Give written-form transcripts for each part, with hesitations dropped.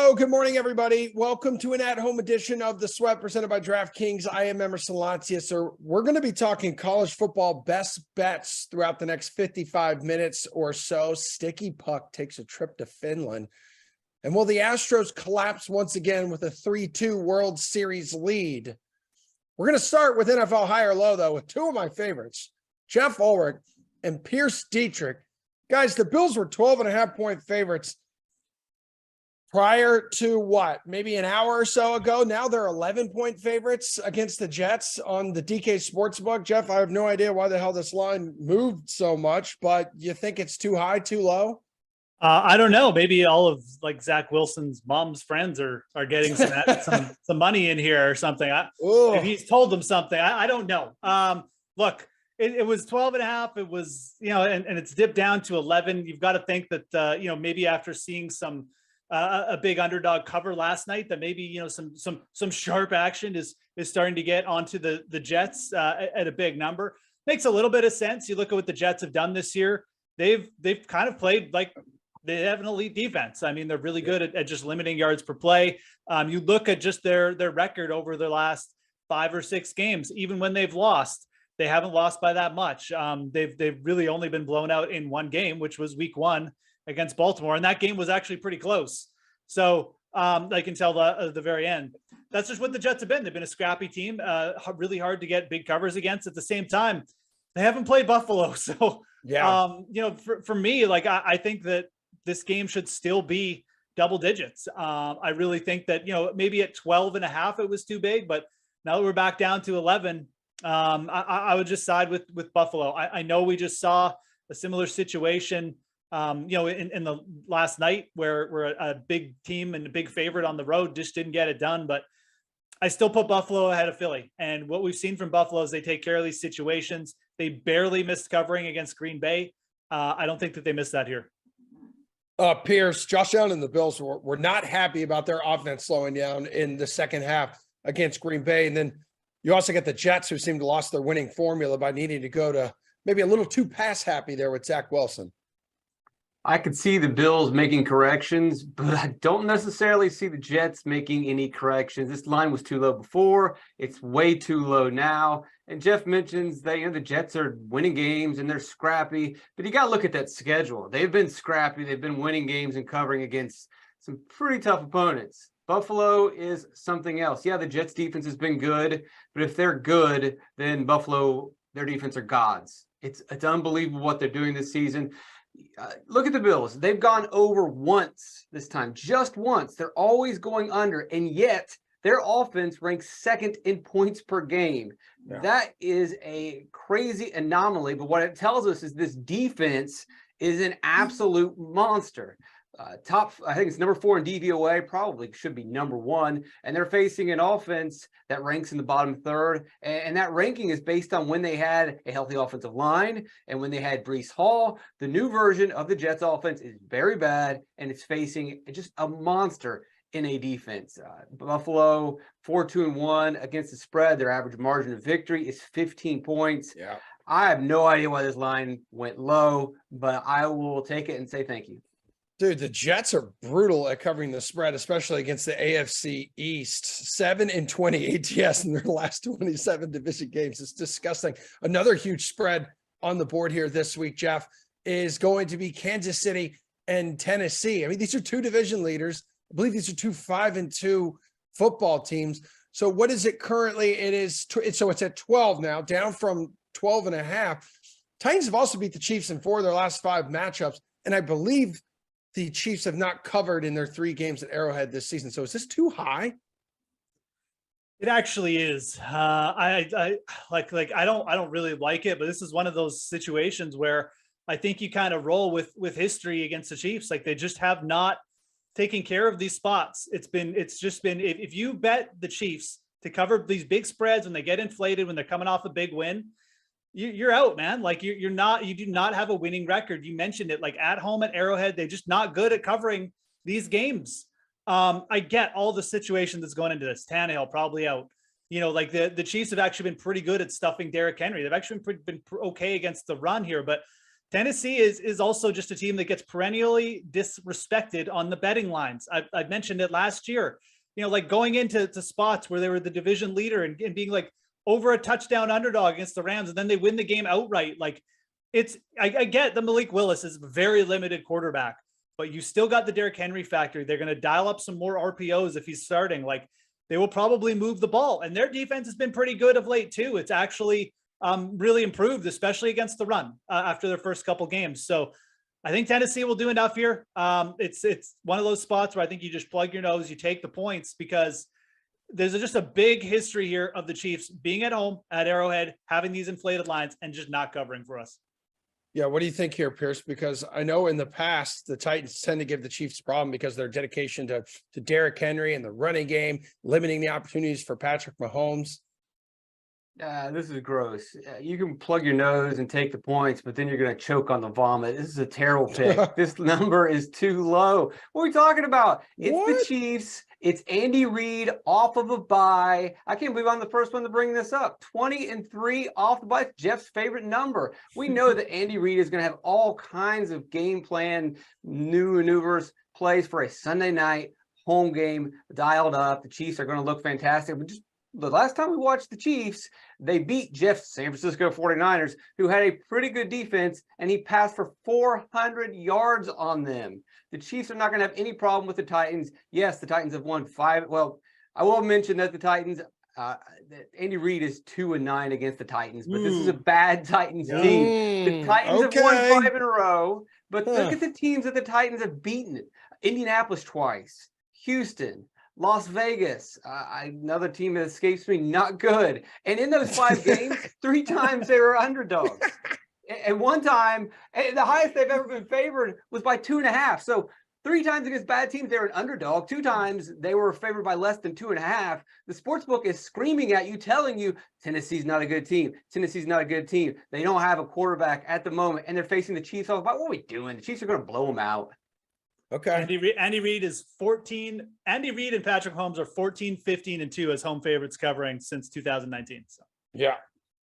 Hello, good morning, everybody. Welcome to an at-home edition of The Sweat presented by DraftKings. I am Emerson Lancia, so we're going to be talking college football best bets throughout the next 55 minutes or so. Sticky Puck takes a trip to Finland. And will the Astros collapse once again with a 3-2 World Series lead? We're going to start with NFL high or low, though, with two of my favorites, Jeff Ulrich and Pierce Dietrich. Guys, the Bills were 12.5-point favorites prior to what, maybe an hour or so ago. Now they're 11-point favorites against the Jets on the DK Sportsbook. Jeff, I have no idea why the hell this line moved so much, but you think it's too high, too low? I don't know. Maybe all of like Zach Wilson's mom's friends are getting some money in here or something. If he's told them something, I don't know. Look, it was 12.5. It was, and it's dipped down to 11. You've got to think that, maybe after seeing some, a big underdog cover last night, that maybe some sharp action is starting to get onto the Jets at a big number. Makes a little bit of sense. You look at what the Jets have done this year. They've kind of played like they have an elite defense. I mean, they're really good at just limiting yards per play. You look at just their record over the last 5 or 6 games. Even when they've lost, they haven't lost by that much. They've really only been blown out in one game, which was week 1 against Baltimore. And that game was actually pretty close. So until the very end. That's just what the Jets have been. They've been a scrappy team, really hard to get big covers against. At the same time, they haven't played Buffalo. So, for me, I think that this game should still be double digits. I really think that, maybe at 12.5, it was too big, but now that we're back down to 11, I would just side with Buffalo. I know we just saw a similar situation, in the last night where a big team and a big favorite on the road just didn't get it done, but I still put Buffalo ahead of Philly. And what we've seen from Buffalo is they take care of these situations. They barely missed covering against Green Bay. I don't think that they missed that here. Pierce, Josh Allen and the Bills were not happy about their offense slowing down in the second half against Green Bay. And then you also get the Jets, who seemed to lost their winning formula by needing to go to maybe a little too pass happy there with Zach Wilson. I could see the Bills making corrections, but I don't necessarily see the Jets making any corrections. This line was too low before. It's way too low now. And Jeff mentions that, the Jets are winning games and they're scrappy, but you got to look at that schedule. They've been scrappy. They've been winning games and covering against some pretty tough opponents. Buffalo is something else. Yeah, the Jets defense has been good, but if they're good, then Buffalo, their defense are gods. It's unbelievable what they're doing this season. Look at the Bills. They've gone over once this time, just once. They're always going under, and yet their offense ranks second in points per game. Yeah. That is a crazy anomaly, but what it tells us is this defense is an absolute monster. I think it's number 4 in DVOA, probably should be number 1, and they're facing an offense that ranks in the bottom third, and that ranking is based on when they had a healthy offensive line and when they had Breece Hall. The new version of the Jets offense is very bad, and it's facing just a monster in a defense. Buffalo 4-2-1 against the spread. Their average margin of victory is 15 points. Yeah, I have no idea why this line went low, but I will take it and say thank you. Dude, the Jets are brutal at covering the spread, especially against the AFC East. 7-20 ATS in their last 27 division games. It's disgusting. Another huge spread on the board here this week, Jeff, is going to be Kansas City and Tennessee. I mean, these are 2 division leaders. I believe these are 2 5-2 football teams. So what is it currently? So it's at 12 now, down from 12.5. Titans have also beat the Chiefs in 4 of their last 5 matchups, and I believe the Chiefs have not covered in their 3 games at Arrowhead this season. So is this too high? It actually is. I don't really like it, but this is one of those situations where I think you kind of roll with history against the Chiefs. Like, they just have not taken care of these spots. It's just been, if you bet the Chiefs to cover these big spreads when they get inflated, when they're coming off a big win, you're out, man. Like, you do not have a winning record. You mentioned it, like at home at Arrowhead, they're just not good at covering these games. I get all the situation that's going into this. Tannehill probably out. Like the Chiefs have actually been pretty good at stuffing Derrick Henry. They've actually been okay against the run here, but Tennessee is also just a team that gets perennially disrespected on the betting lines. I mentioned it last year, like going into spots where they were the division leader and being like over a touchdown underdog against the Rams, and then they win the game outright. Like I get the Malik Willis is a very limited quarterback, but you still got the Derrick Henry factor. They're going to dial up some more RPOs if he's starting. Like they will probably move the ball, and their defense has been pretty good of late too. It's actually really improved, especially against the run after their first couple games. So I think Tennessee will do enough here. It's one of those spots where I think you just plug your nose, you take the points, because there's just a big history here of the Chiefs being at home at Arrowhead, having these inflated lines and just not covering for us. Yeah, what do you think here, Pierce? Because I know in the past, the Titans tend to give the Chiefs a problem because of their dedication to Derrick Henry and the running game, limiting the opportunities for Patrick Mahomes. This is gross. You can plug your nose and take the points, but then you're going to choke on the vomit. This is a terrible pick. This number is too low. What are we talking about? It's the Chiefs. It's Andy Reid off of a bye. I can't believe I'm the first one to bring this up. 20-3 off the bye. It's Jeff's favorite number. We know that Andy Reid is going to have all kinds of game plan, new maneuvers, plays for a Sunday night home game dialed up. The Chiefs are going to look fantastic. But just the last time we watched the Chiefs, they beat Jeff's San Francisco 49ers, who had a pretty good defense, and he passed for 400 yards on them. The Chiefs are not going to have any problem with the Titans. Yes, the Titans have won 5. Well, I will mention that the Titans, Andy Reid is 2-9 against the Titans, but this is a bad Titans team. The Titans have won 5 in a row, but look at the teams that the Titans have beaten. Indianapolis twice, Houston, Las Vegas, another team that escapes me, not good. And in those 5 games, 3 times they were underdogs. And one time, the highest they've ever been favored was by 2.5. So 3 times against bad teams, they were an underdog. 2 times they were favored by less than 2.5. The sportsbook is screaming at you, telling you Tennessee's not a good team. Tennessee's not a good team. They don't have a quarterback at the moment, and they're facing the Chiefs. What are we doing? The Chiefs are going to blow them out. Okay. Andy Reid is 14. Andy Reid and Patrick Mahomes are 14, 15, and 2 as home favorites covering since 2019. So yeah,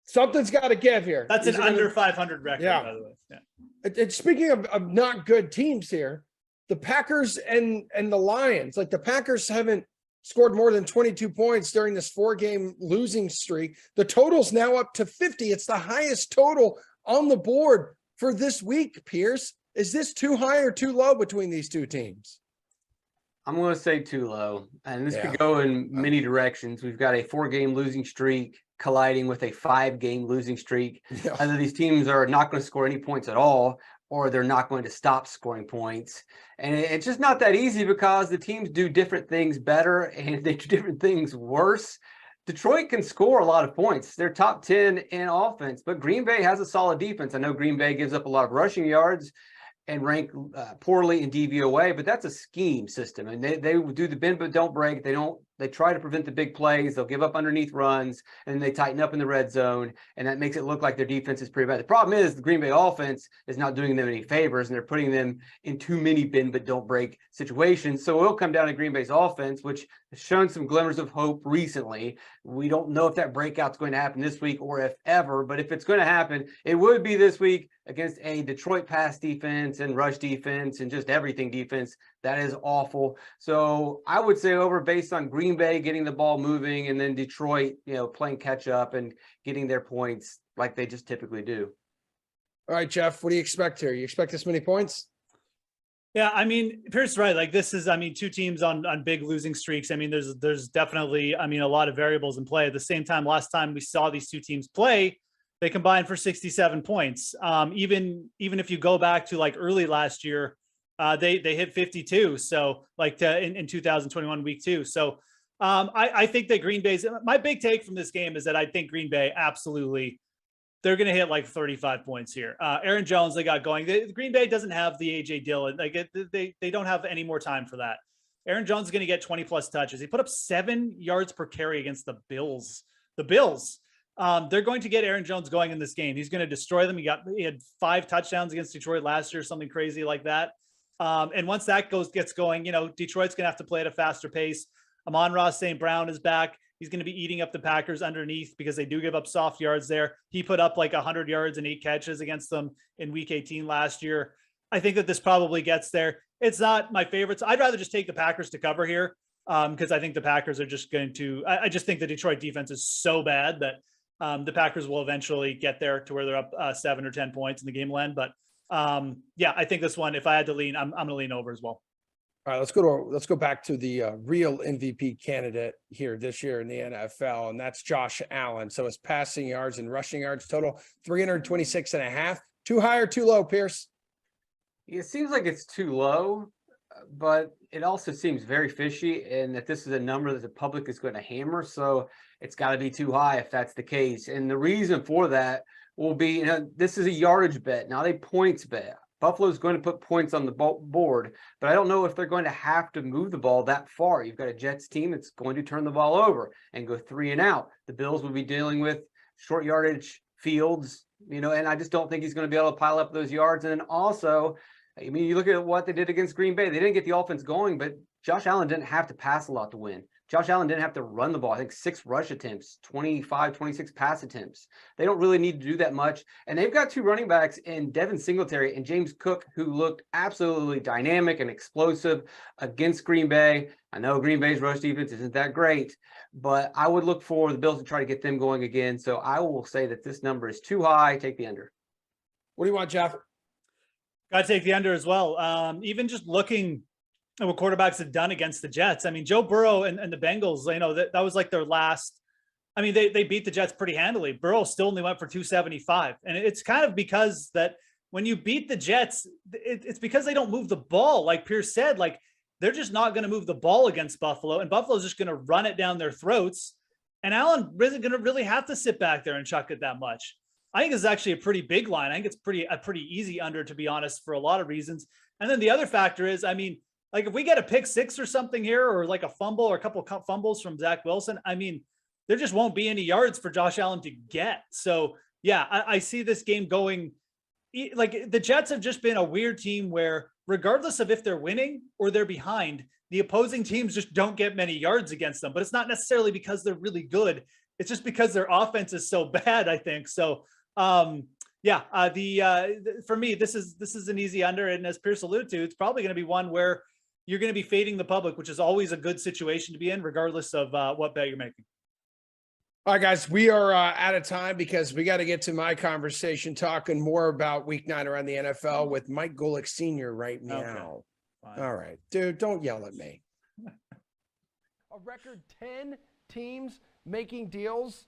something's got to give here. That's an under 500 record, by the way. Yeah. And speaking of not good teams here, the Packers and the Lions, like the Packers haven't scored more than 22 points during this 4-game losing streak. The total's now up to 50. It's the highest total on the board for this week, Pierce. Is this too high or too low between these two teams? I'm going to say too low. And this could go in many directions. We've got a 4-game losing streak colliding with a 5-game losing streak. Yeah. Either these teams are not going to score any points at all, or they're not going to stop scoring points. And it's just not that easy because the teams do different things better and they do different things worse. Detroit can score a lot of points. They're top 10 in offense, but Green Bay has a solid defense. I know Green Bay gives up a lot of rushing yards and rank poorly in DVOA, but that's a scheme system. And they do the bend but don't break. They try to prevent the big plays. They'll give up underneath runs, and they tighten up in the red zone, and that makes it look like their defense is pretty bad. The problem is the Green Bay offense is not doing them any favors, and they're putting them in too many bend but don't break situations. So it'll come down to Green Bay's offense, which has shown some glimmers of hope recently. We don't know if that breakout's going to happen this week or if ever, but if it's going to happen, it would be this week against a Detroit pass defense and rush defense and just everything defense. That is awful. So I would say over based on Green Bay getting the ball moving and then Detroit, playing catch up and getting their points like they just typically do. All right, Jeff, what do you expect here? You expect this many points? Yeah, I mean, Pierce is right. Like this is, two teams on big losing streaks. There's definitely, a lot of variables in play. At the same time, last time we saw these 2 teams play, they combined for 67 points. Even if you go back to like early last year, they hit 52. So in 2021 week 2. So I think that Green Bay's, my big take from this game is that I think Green Bay absolutely, they're going to hit like 35 points here. Aaron Jones, they got going. Green Bay doesn't have the AJ Dillon. They don't have any more time for that. Aaron Jones is going to get 20 plus touches. He put up 7 yards per carry against the Bills. They're going to get Aaron Jones going in this game. He's going to destroy them. He had 5 touchdowns against Detroit last year, something crazy like that. And once that gets going, Detroit's going to have to play at a faster pace. Amon-Ra St. Brown is back. He's going to be eating up the Packers underneath because they do give up soft yards there. He put up like 100 yards and 8 catches against them in week 18 last year. I think that this probably gets there. It's not my favorite. So I'd rather just take the Packers to cover here because I think the Packers are just going to, I just think the Detroit defense is so bad that the Packers will eventually get there to where they're up 7 or 10 points and the game will end. But yeah, I think this one, if I had to lean, I'm going to lean over as well. All right, let's go back to the real MVP candidate here this year in the NFL, and that's Josh Allen. So his passing yards and rushing yards total 326.5. Too high or too low, Pierce? It seems like it's too low, but it also seems very fishy, and that this is a number that the public is going to hammer. So it's got to be too high if that's the case. And the reason for that will be, this is a yardage bet, not a points bet. Buffalo's going to put points on the board, but I don't know if they're going to have to move the ball that far. You've got a Jets team that's going to turn the ball over and go 3 and out. The Bills will be dealing with short yardage fields, and I just don't think he's going to be able to pile up those yards. And then also, you look at what they did against Green Bay. They didn't get the offense going, but Josh Allen didn't have to pass a lot to win. Josh Allen didn't have to run the ball. I think 6 rush attempts, 25, 26 pass attempts. They don't really need to do that much. And they've got 2 running backs in Devin Singletary and James Cook, who looked absolutely dynamic and explosive against Green Bay. I know Green Bay's rush defense isn't that great, but I would look for the Bills to try to get them going again. So I will say that this number is too high. Take the under. What do you want, Jeff? Got to take the under as well. Even just looking at what quarterbacks have done against the Jets. I mean, Joe Burrow and the Bengals, that was like their last. I mean, they beat the Jets pretty handily. Burrow still only went for 275. And it's kind of because that when you beat the Jets, it's because they don't move the ball. Like Pierce said, like they're just not going to move the ball against Buffalo, and Buffalo's just going to run it down their throats. And Allen isn't going to really have to sit back there and chuck it that much. I think this is actually a pretty big line. I think it's a pretty easy under, to be honest, for a lot of reasons. And then the other factor is, I mean, like if we get a pick 6 or something here, or like a fumble or a couple of fumbles from Zach Wilson, I mean, there just won't be any yards for Josh Allen to get. So yeah, I see this game going, like the Jets have just been a weird team where regardless of if they're winning or they're behind, the opposing teams just don't get many yards against them. But it's not necessarily because they're really good. It's just because their offense is so bad, I think. So yeah, for me, this is an easy under. And as Pierce alluded to, it's probably going to be one where you're going to be fading the public, which is always a good situation to be in, regardless of what bet you're making. All right, guys, we are out of time because we got to get to my conversation talking more about week 9 around the NFL with Mike Golick Sr. right now. Okay. All right, dude, don't yell at me. A record 10 teams making deals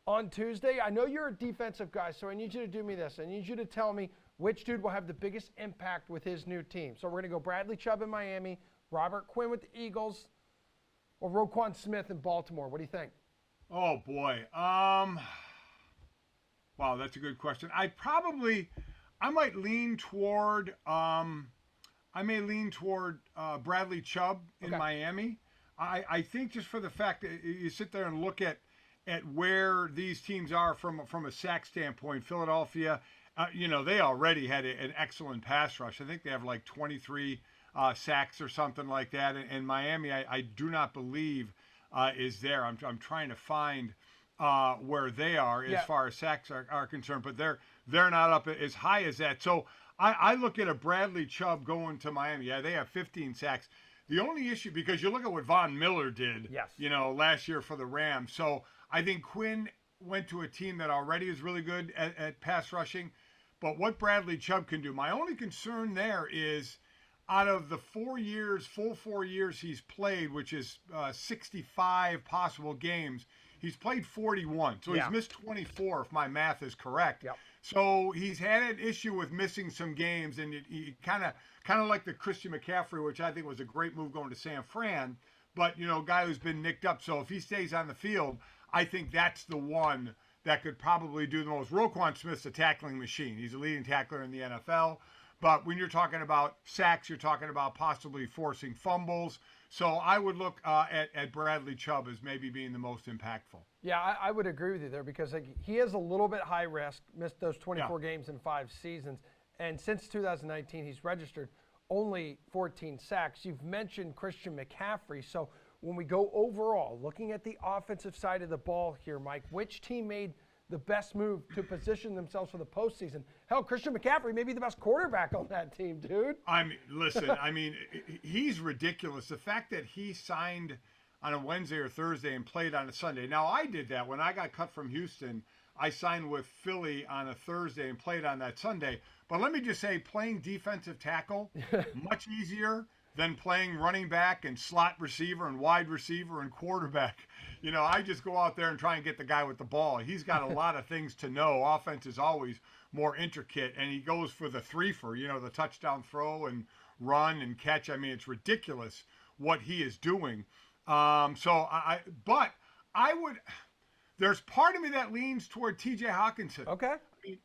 on Tuesday. I know you're a defensive guy, so I need you to do me this. I need you to tell me which dude will have the biggest impact with his new team. So we're going to go Bradley Chubb in Miami, Robert Quinn with the Eagles, or Roquan Smith in Baltimore. What do you think? Oh, boy. Wow, that's a good question. I might lean toward, Bradley Chubb in Miami. I think just for the fact that you sit there and look at where these teams are from a sack standpoint. Philadelphia, they already had an excellent pass rush. I think they have like 23 sacks or something like that. And Miami, I do not believe is there. I'm trying to find where they are as far as sacks are concerned, but they're not up as high as that. So I look at a Bradley Chubb going to Miami. Yeah, they have 15 sacks. The only issue, because you look at what Von Miller did, last year for the Rams. So I think Quinn went to a team that already is really good at pass rushing. But what Bradley Chubb can do, my only concern there is out of the full 4 years he's played, which is 65 possible games, he's played 41. So he's missed 24, if my math is correct. Yep. So he's had an issue with missing some games, and he kind of like the Christian McCaffrey, which I think was a great move going to San Fran, but, guy who's been nicked up. So if he stays on the field, I think that's the one that could probably do the most. Roquan Smith's a tackling machine. He's a leading tackler in the NFL. But when you're talking about sacks, you're talking about possibly forcing fumbles. So I would look at Bradley Chubb as maybe being the most impactful. Yeah, I would agree with you there because he is a little bit high risk, missed those 24 games in 5 seasons. And since 2019, he's registered only 14 sacks. You've mentioned Christian McCaffrey. So when we go overall, looking at the offensive side of the ball here, Mike, which team made the best move to position themselves for the postseason? Hell, Christian McCaffrey may be the best quarterback on that team, dude. I mean, listen, he's ridiculous. The fact that he signed on a Wednesday or Thursday and played on a Sunday. Now, I did that when I got cut from Houston. I signed with Philly on a Thursday and played on that Sunday. But let me just say, playing defensive tackle, much easier than playing running back and slot receiver and wide receiver and quarterback. You know, I just go out there and try and get the guy with the ball. He's got a lot of things to know. Offense is always more intricate, and he goes for the three-for, you know, the touchdown throw and run and catch. I mean, it's ridiculous what he is doing. But I would, there's part of me that leans toward TJ Hawkinson. Okay.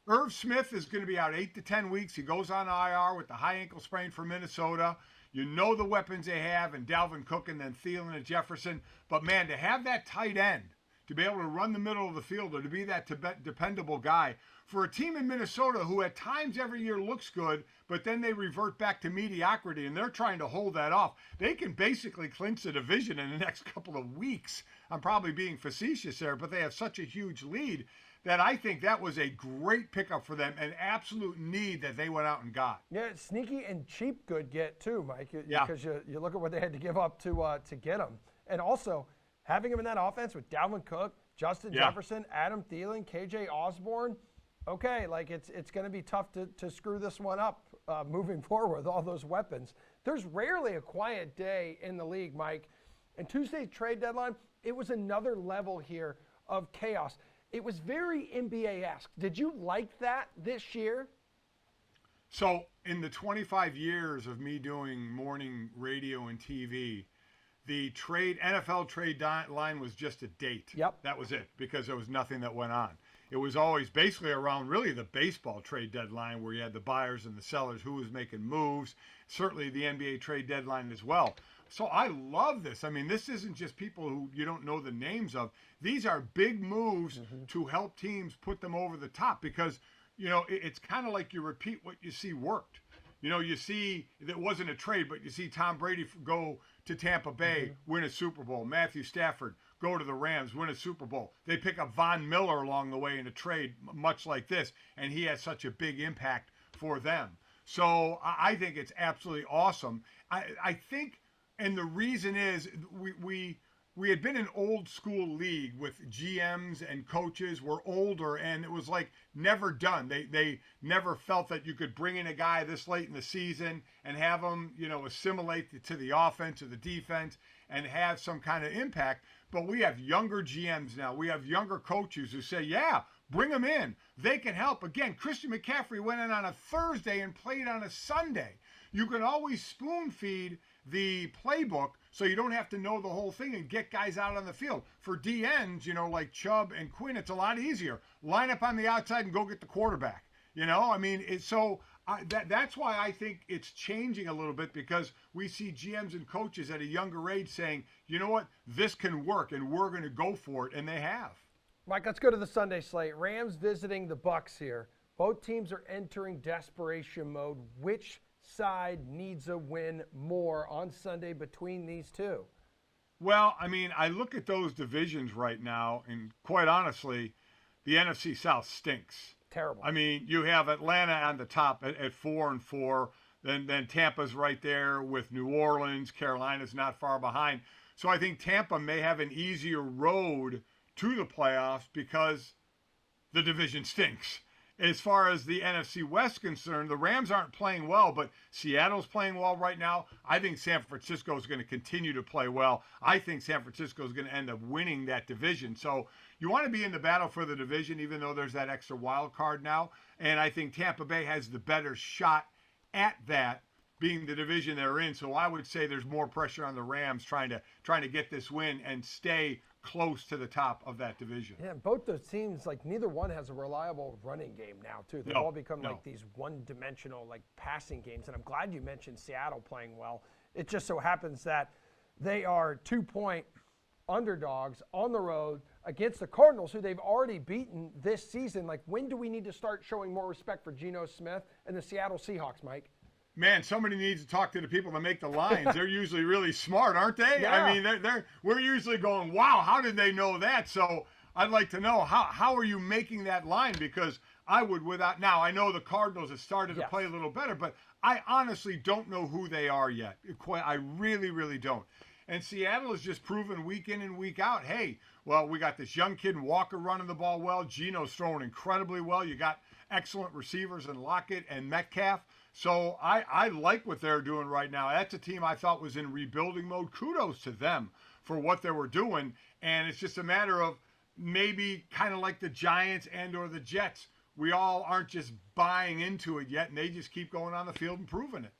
Irv Smith is going to be out 8 to 10 weeks. He goes on IR with the high ankle sprain for Minnesota. You know the weapons they have, and Dalvin Cook and then Thielen and Jefferson. But, man, to have that tight end, to be able to run the middle of the field or to be that dependable guy, for a team in Minnesota who at times every year looks good, but then they revert back to mediocrity, and they're trying to hold that off. They can basically clinch the division in the next couple of weeks. I'm probably being facetious there, but they have such a huge lead that I think that was a great pickup for them, an absolute need that they went out and got. Yeah, sneaky and cheap good get too, Mike, Yeah. because you look at what they had to give up to get him. And also, having him in that offense with Dalvin Cook, Justin Jefferson, Adam Thielen, KJ Osborne, okay, like it's going to be tough to screw this one up moving forward with all those weapons. There's rarely a quiet day in the league, Mike. And Tuesday's trade deadline, it was another level here of chaos. It was very NBA-esque. Did you like that this year? So in the 25 years of me doing morning radio and TV, the NFL trade line was just a date. Yep. That was it, because there was nothing that went on. It was always basically around really the baseball trade deadline, where you had the buyers and the sellers, who was making moves, certainly the NBA trade deadline as well. So I love this. I mean, this isn't just people who you don't know the names of. These are big moves to help teams put them over the top, because, you know, it's kind of like you repeat what you see worked. You know, you see that wasn't a trade, but you see Tom Brady go to Tampa Bay, win a Super Bowl. Matthew Stafford go to the Rams, win a Super Bowl. They pick up Von Miller along the way in a trade much like this, and he has such a big impact for them. So I think it's absolutely awesome. I think, and the reason is we had been an old school league with GMs and coaches were older, and it was like never done. They never felt that you could bring in a guy this late in the season and have him, you know, assimilate to the offense or the defense and have some kind of impact. But we have younger GMs now. We have younger coaches who say, yeah, bring them in. They can help. Again, Christian McCaffrey went in on a Thursday and played on a Sunday. You can always spoon feed the playbook so you don't have to know the whole thing and get guys out on the field. For DNs, you know, like Chubb and Quinn, it's a lot easier. Line up on the outside and go get the quarterback. You know, I mean, that's why I think it's changing a little bit, because we see GMs and coaches at a younger age saying, you know what, this can work and we're going to go for it, and they have. Mike, let's go to the Sunday slate. Rams visiting the Bucs here. Both teams are entering desperation mode. Which side needs a win more on Sunday between these two? Well, I mean, I look at those divisions right now, and quite honestly, the NFC South stinks. Terrible. I mean, you have Atlanta on the top at 4-4. Then Tampa's right there with New Orleans. Carolina's not far behind. So I think Tampa may have an easier road to the playoffs because the division stinks. As far as the NFC West concerned, the Rams aren't playing well, but Seattle's playing well right now. I think San Francisco is going to continue to play well. I think San Francisco is going to end up winning that division. So you want to be in the battle for the division, even though there's that extra wild card now. And I think Tampa Bay has the better shot at that, being the division they're in. So I would say there's more pressure on the Rams trying to get this win and stay close to the top of that division. Yeah, both those teams, like neither one has a reliable running game now, too. They've all become like these one-dimensional, like passing games. And I'm glad you mentioned Seattle playing well. It just so happens that they are 2-point underdogs on the road against the Cardinals, who they've already beaten this season. Like, when do we need to start showing more respect for Geno Smith and the Seattle Seahawks, Mike? Man, somebody needs to talk to the people that make the lines. They're usually really smart, aren't they? Yeah. I mean, we're usually going, wow, how did they know that? So I'd like to know how are you making that line? Because I would without now I know the Cardinals have started to play a little better, but I honestly don't know who they are yet. I really, really don't. And Seattle has just proven week in and week out, hey, well, we got this young kid Walker running the ball well. Gino's throwing incredibly well. You got excellent receivers in Lockett and Metcalf. So I like what they're doing right now. That's a team I thought was in rebuilding mode. Kudos to them for what they were doing. And it's just a matter of maybe kind of like the Giants and or the Jets. We all aren't just buying into it yet, and they just keep going on the field and proving it.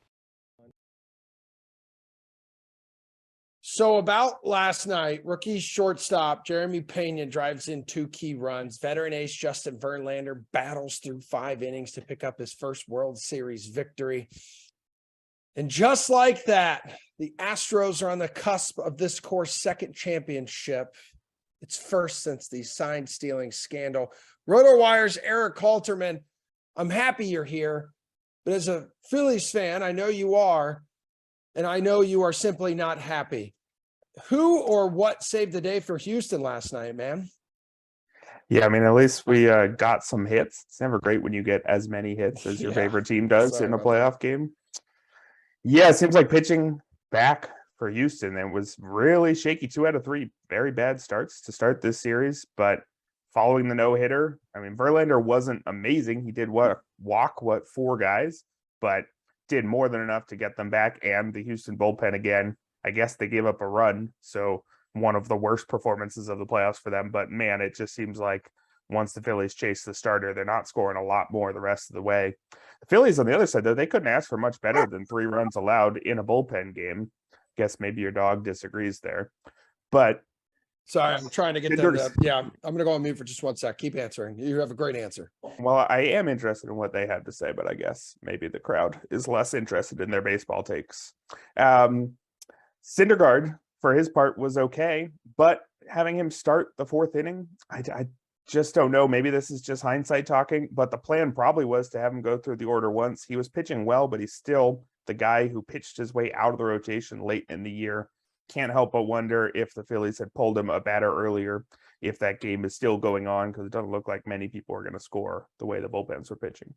So about last night, rookie shortstop Jeremy Pena drives in 2 key runs. Veteran ace Justin Verlander battles through 5 innings to pick up his first World Series victory. And just like that, the Astros are on the cusp of this course second championship. It's first since the sign stealing scandal. RotoWire's Eric Halterman, I'm happy you're here, but as a Phillies fan, I know you are, and I know you are simply not happy. Who or what saved the day for Houston last night, man? Yeah, I mean, at least we got some hits. It's never great when you get as many hits as your favorite team does in a playoff game. Yeah, it seems like pitching back for Houston. It was really shaky. 2 out of 3 very bad starts to start this series, but following the no-hitter, I mean, Verlander wasn't amazing. He did walk 4 guys, but did more than enough to get them back. And the Houston bullpen, again, I guess they gave up a run. So one of the worst performances of the playoffs for them. But man, it just seems like once the Phillies chase the starter, they're not scoring a lot more the rest of the way. The Phillies on the other side, though, they couldn't ask for much better than 3 runs allowed in a bullpen game. Guess maybe your dog disagrees there. But sorry, I'm trying to get them to, yeah, I'm going to go on mute for just 1 sec. Keep answering. You have a great answer. Well, I am interested in what they have to say, but I guess maybe the crowd is less interested in their baseball takes. Syndergaard, for his part, was okay, but having him start the 4th inning, I just don't know. Maybe this is just hindsight talking, but the plan probably was to have him go through the order once. He was pitching well, but he's still the guy who pitched his way out of the rotation late in the year. Can't help but wonder if the Phillies had pulled him a batter earlier, if that game is still going on, because it doesn't look like many people are going to score the way the bullpens were pitching.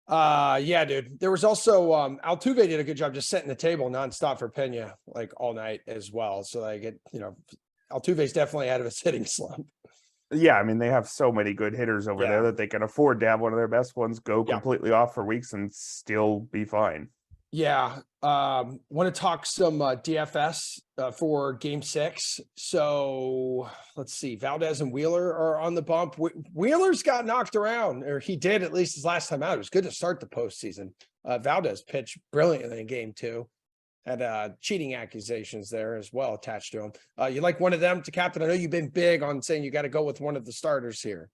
Yeah, dude. There was also Altuve did a good job just setting the table nonstop for Pena like all night as well. So like it, Altuve's definitely out of his hitting slump. Yeah, I mean, they have so many good hitters over there that they can afford to have one of their best ones go completely off for weeks and still be fine. Yeah. Want to talk some DFS for game 6. So let's see. Valdez and Wheeler are on the bump. Wheeler's got knocked around, or he did at least his last time out. It was good to start the postseason. Valdez pitched brilliantly in game 2. Had cheating accusations there as well attached to him. You like one of them to captain? I know you've been big on saying you got to go with one of the starters here.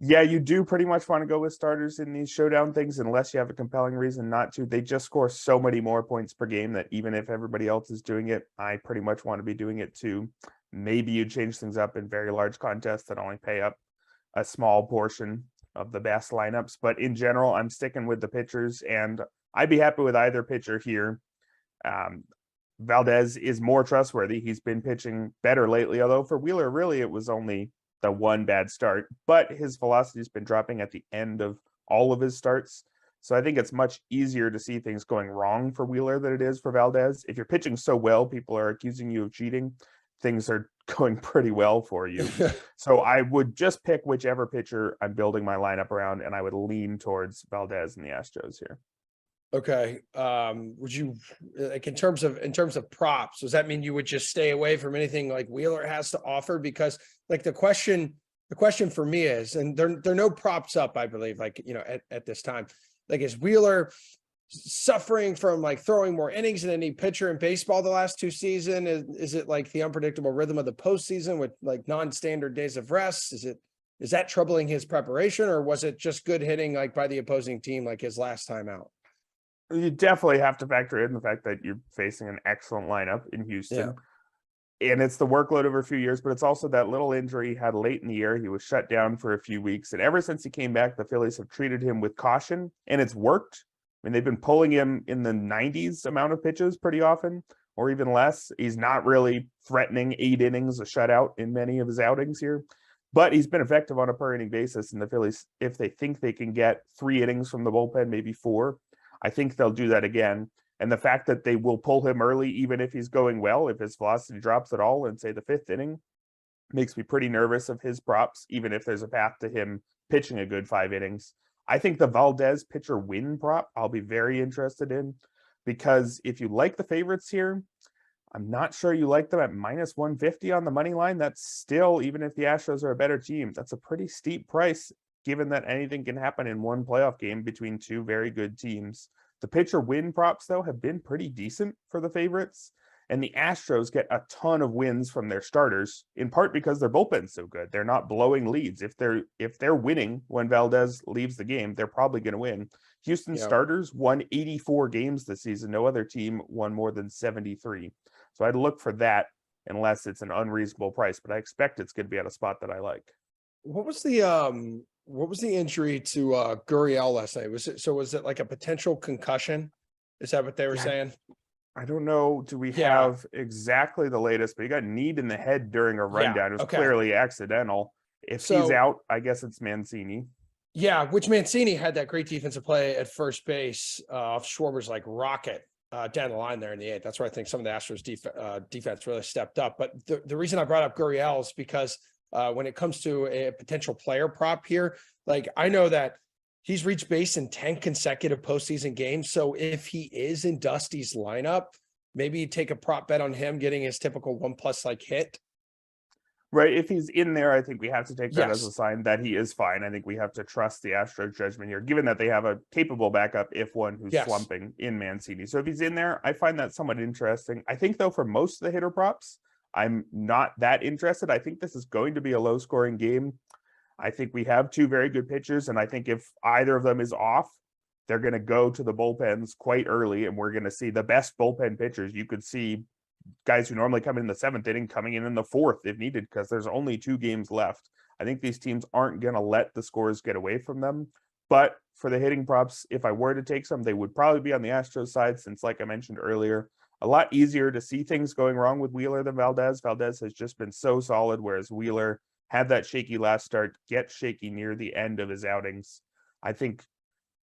Yeah, you do pretty much want to go with starters in these showdown things unless you have a compelling reason not to. They just score so many more points per game that even if everybody else is doing it, I pretty much want to be doing it too. Maybe you change things up in very large contests that only pay up a small portion of the best lineups. But in general, I'm sticking with the pitchers, and I'd be happy with either pitcher here. Valdez is more trustworthy. He's been pitching better lately, although for Wheeler, really, it was only the one bad start, but his velocity has been dropping at the end of all of his starts. So I think it's much easier to see things going wrong for Wheeler than it is for Valdez. If you're pitching so well, people are accusing you of cheating. Things are going pretty well for you. So I would just pick whichever pitcher I'm building my lineup around, and I would lean towards Valdez and the Astros here. Okay. Would you like in terms of props, does that mean you would just stay away from anything like Wheeler has to offer? Because like the question for me is, and there are no props up, I believe, like, at this time, like, is Wheeler suffering from like throwing more innings than any pitcher in baseball the last 2 seasons? Is it like the unpredictable rhythm of the postseason with like non-standard days of rest? Is that troubling his preparation, or was it just good hitting like by the opposing team like his last time out? You definitely have to factor in the fact that you're facing an excellent lineup in Houston. Yeah. And it's the workload over a few years, but it's also that little injury he had late in the year. He was shut down for a few weeks. And ever since he came back, the Phillies have treated him with caution, and it's worked. mean, they've been pulling him in the 90s amount of pitches pretty often, or even less. He's not really threatening 8 innings, a shutout in many of his outings here, but he's been effective on a per inning basis. And the Phillies, if they think they can get 3 innings from the bullpen, maybe 4, I think they'll do that again. And the fact that they will pull him early, even if he's going well, if his velocity drops at all in, say, the 5th inning, makes me pretty nervous of his props, even if there's a path to him pitching a good 5 innings. I think the Valdez pitcher win prop, I'll be very interested in, because if you like the favorites here, I'm not sure you like them at minus 150 on the money line. That's still, even if the Astros are a better team, that's a pretty steep price, given that anything can happen in one playoff game between 2 very good teams. The pitcher win props, though, have been pretty decent for the favorites. And the Astros get a ton of wins from their starters, in part because their bullpen's so good. They're not blowing leads. If they're winning when Valdez leaves the game, they're probably going to win. Houston starters won 84 games this season. No other team won more than 73. So I'd look for that unless it's an unreasonable price, but I expect it's going to be at a spot that I like. What was the injury to Gurriel last night? Was it like a potential concussion? Is that what they were saying? I don't know. Do we have exactly the latest? But he got kneed in the head during a rundown. It was clearly accidental. If he's out, I guess it's Mancini. Yeah, which Mancini had that great defensive play at first base off Schwarber's like rocket down the line there in the 8th. That's where I think some of the Astros defense really stepped up. But the reason I brought up Gurriel is because when it comes to a potential player prop here, like I know that he's reached base in 10 consecutive postseason games. So if he is in Dusty's lineup, maybe you take a prop bet on him getting his typical 1+ like hit. Right. If he's in there, I think we have to take that as a sign that he is fine. I think we have to trust the Astros judgment here, given that they have a capable backup, if one, who's slumping in Mancini. So if he's in there, I find that somewhat interesting. I think, though, for most of the hitter props, I'm not that interested. I think this is going to be a low scoring game. I think we have 2 very good pitchers, and I think if either of them is off, they're going to go to the bullpens quite early, and we're going to see the best bullpen pitchers. You could see guys who normally come in the 7th inning coming in the 4th if needed, because there's only 2 games left. I think these teams aren't going to let the scores get away from them. But for the hitting props, if I were to take some, they would probably be on the Astros side, since, like I mentioned earlier, a lot easier to see things going wrong with Wheeler than Valdez. Valdez has just been so solid, whereas Wheeler had that shaky last start, gets shaky near the end of his outings. I think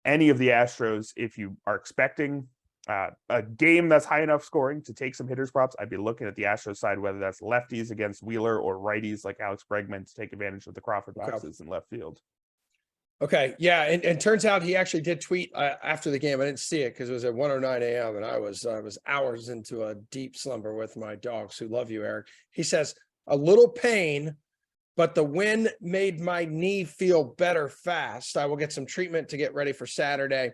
any of the Astros, if you are expecting a game that's high enough scoring to take some hitters props, I'd be looking at the Astros side, whether that's lefties against Wheeler or righties like Alex Bregman to take advantage of the Crawford boxes in left field. Okay. Yeah. And turns out he actually did tweet after the game. I didn't see it because it was at 1:09 a.m. and I was hours into a deep slumber with my dogs, who love you, Eric. He says, a little pain, but the win made my knee feel better fast. I will get some treatment to get ready for Saturday.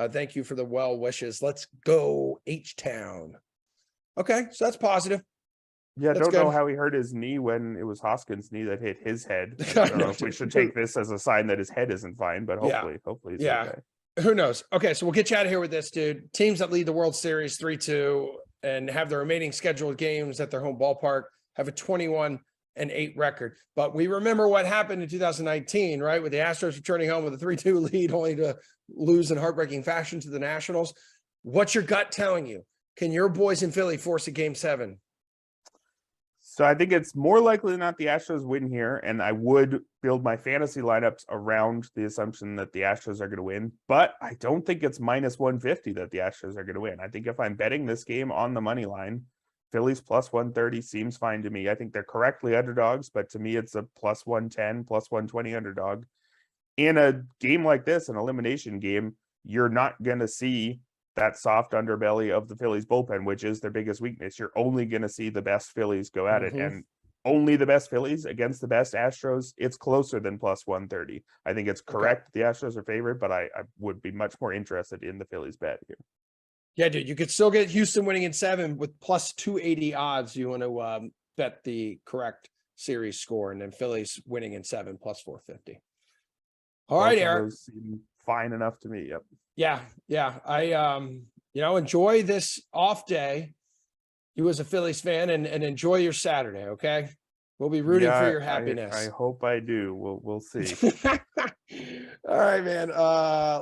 Thank you for the well wishes. Let's go H-Town. Okay, so that's positive. Yeah, I don't know how he hurt his knee when it was Hoskins' knee that hit his head. I don't know if we should take this as a sign that his head isn't fine, but hopefully he's okay. Who knows? Okay, so we'll get you out of here with this, dude. Teams that lead the World Series 3-2 and have the remaining scheduled games at their home ballpark have a 21-8 record. But we remember what happened in 2019, right? With the Astros returning home with a 3-2 lead, only to lose in heartbreaking fashion to the Nationals. What's your gut telling you? Can your boys in Philly force a Game 7? So I think it's more likely than not the Astros win here, and I would build my fantasy lineups around the assumption that the Astros are going to win, but I don't think it's minus 150 that the Astros are going to win. I think if I'm betting this game on the money line, Phillies plus 130 seems fine to me. I think they're correctly underdogs, but to me, it's a plus 110, plus 120 underdog. In a game like this, an elimination game, you're not going to see that soft underbelly of the Phillies bullpen, which is their biggest weakness. You're only going to see the best Phillies go at it, and only the best Phillies against the best Astros. It's closer than plus 130. I think it's correct. The Astros are favored, but I would be much more interested in the Phillies bet here. Yeah, dude, you could still get Houston winning in 7 with plus 280 odds. You want to bet the correct series score, and then Phillies winning in 7 plus 450. All right, Eric. Seem fine enough to me. Yep. Yeah. I enjoy this off day. You as a Phillies fan and enjoy your Saturday. Okay. We'll be rooting for Yeah, your happiness. I hope I do. We'll see. All right, man.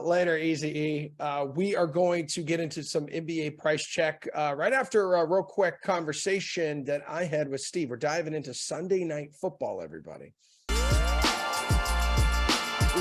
Later, Easy E. We are going to get into some NBA price check right after a real quick conversation that I had with Steve. We're diving into Sunday Night Football, everybody.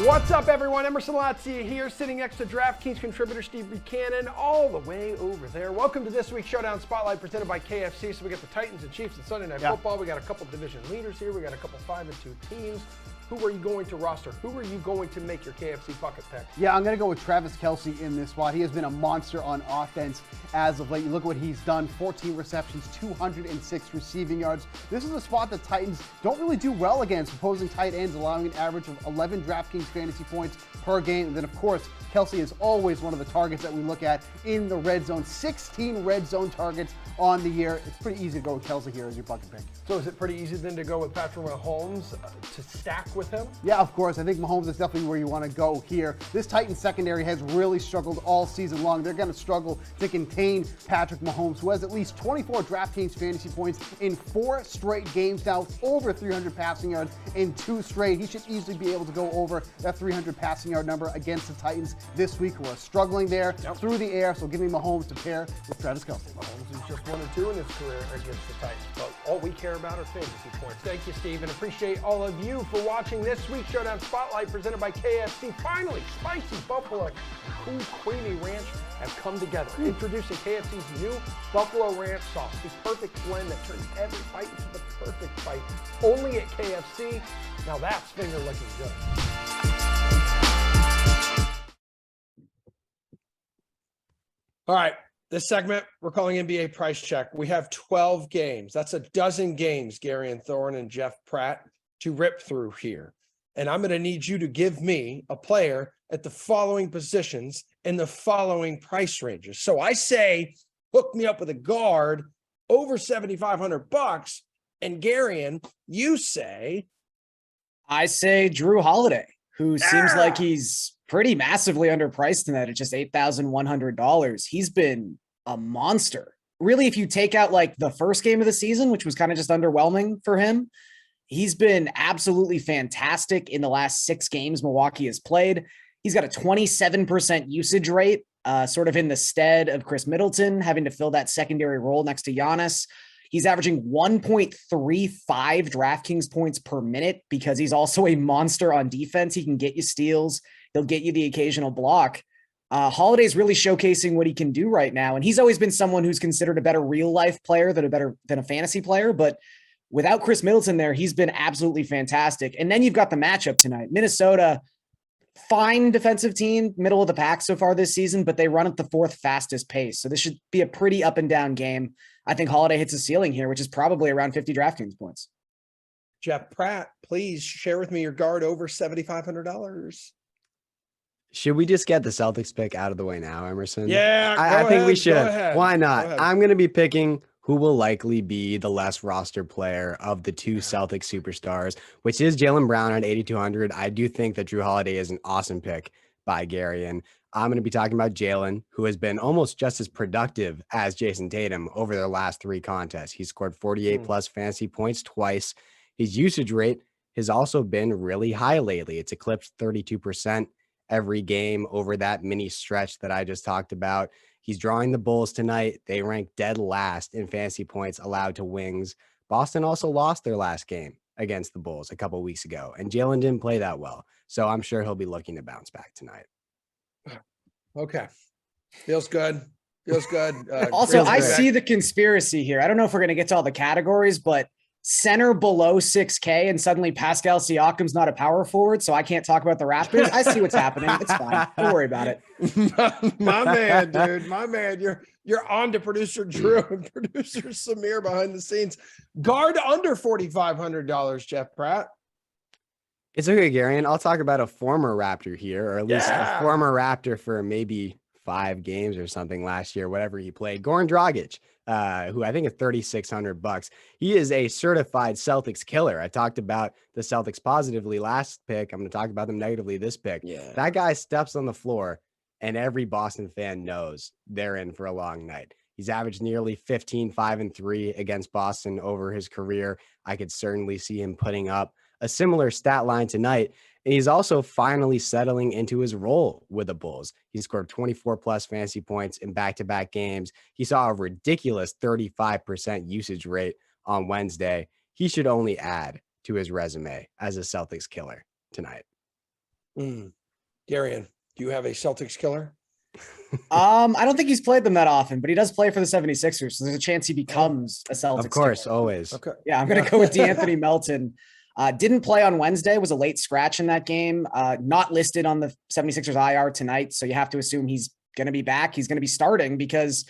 What's up, everyone? Emerson Lazia here, sitting next to DraftKings contributor Steve Buchanan, all the way over there. Welcome to this week's Showdown Spotlight presented by KFC. So we got the Titans and Chiefs and Sunday Night Football. We got a couple division leaders here. We got a couple 5-2 teams. Who are you going to roster? Who are you going to make your KFC bucket pick? Yeah, I'm going to go with Travis Kelce in this spot. He has been a monster on offense as of late. You look what he's done, 14 receptions, 206 receiving yards. This is a spot the Titans don't really do well against opposing tight ends, allowing an average of 11 DraftKings fantasy points per game. And then, of course, Kelce is always one of the targets that we look at in the red zone. 16 red zone targets on the year. It's pretty easy to go with Kelce here as your bucket pick. So is it pretty easy then to go with Patrick Mahomes to stack with him? Yeah, of course. I think Mahomes is definitely where you want to go here. This Titans secondary has really struggled all season long. They're going to struggle to contain Patrick Mahomes, who has at least 24 DraftKings fantasy points in 4 straight games now, over 300 passing yards in 2 straight. He should easily be able to go over that 300 passing yard number against the Titans this week, who are struggling there through the air. So give me Mahomes to pair with Travis Kelce. Mahomes is just 1-2 in his career against the Titans, but all we care about are fantasy points. Thank you, Steve, and appreciate all of you for watching this week's Showdown Spotlight presented by KFC. Finally, spicy buffalo and cool creamy ranch have come together. Introducing KFC's new buffalo ranch sauce, the perfect blend that turns every bite into the perfect bite. Only at KFC. Now that's finger licking good. All right. This segment, we're calling NBA Price Check. We have 12 games. That's a dozen games, Gary and Thorne and Jeff Pratt, to rip through here. And I'm going to need you to give me a player at the following positions in the following price ranges. So I say, hook me up with a guard over $7,500. And Garion, you say? I say Drew Holiday, who seems like he's pretty massively underpriced in that at just $8,100. He's been a monster. Really, if you take out like the first game of the season, which was kind of just underwhelming for him, he's been absolutely fantastic in the last 6 games Milwaukee has played. He's got a 27% usage rate, sort of in the stead of Chris Middleton, having to fill that secondary role next to Giannis. He's averaging 1.35 DraftKings points per minute because he's also a monster on defense. He can get you steals. He'll get you the occasional block. Holiday's really showcasing what he can do right now. And he's always been someone who's considered a better real life player than a fantasy player. But without Chris Middleton there, he's been absolutely fantastic. And then you've got the matchup tonight. Minnesota, fine defensive team, middle of the pack so far this season, but they run at the 4th fastest pace. So this should be a pretty up and down game. I think Holiday hits a ceiling here, which is probably around 50 DraftKings points. Jeff Pratt, please share with me your guard over $7,500. Should we just get the Celtics pick out of the way now, Emerson? Yeah, I think we should. ahead. Why not? I'm going to be picking who will likely be the less roster player of the 2 Celtics superstars, which is Jaylen Brown at 8,200. I do think that Drew Holiday is an awesome pick by Gary, and I'm going to be talking about Jaylen, who has been almost just as productive as Jason Tatum over their last 3 contests. He scored 48 plus fantasy points twice. His usage rate has also been really high lately. It's eclipsed 32% every game over that mini stretch that I just talked about. He's drawing the Bulls tonight. They rank dead last in fantasy points allowed to wings. Boston also lost their last game against the Bulls a couple of weeks ago, and Jaylen didn't play that well. So I'm sure he'll be looking to bounce back tonight. Okay. Feels good. Feels good. Also, I see the conspiracy here. I don't know if we're going to get to all the categories, but center below 6K and suddenly Pascal Siakam's not a power forward, so I can't talk about the Raptors. I see what's happening. It's fine. Don't worry about it. my man, dude. My man. You're on to producer Drew and producer Samir behind the scenes. Guard under $4,500, Jeff Pratt. It's okay, Gary, and I'll talk about a former Raptor here, or at least a former Raptor for maybe 5 games or something last year, whatever he played. Goran Dragic, who I think is $3,600. He is a certified Celtics killer. I talked about the Celtics positively last pick. I'm going to talk about them negatively this pick. Yeah. That guy steps on the floor, and every Boston fan knows they're in for a long night. He's averaged nearly 15, 5, and 3 against Boston over his career. I could certainly see him putting up a similar stat line tonight. And he's also finally settling into his role with the Bulls. He scored 24 plus fantasy points in back-to-back games. He saw a ridiculous 35% usage rate on Wednesday. He should only add to his resume as a Celtics killer tonight. Darian, do you have a Celtics killer? I don't think he's played them that often, but he does play for the 76ers. So there's a chance he becomes a Celtics. Of course, killer. always. Okay. Yeah, I'm going to go with DeAnthony Melton. Didn't play on Wednesday, was a late scratch in that game. Not listed on the 76ers IR tonight. So you have to assume he's going to be back. He's going to be starting because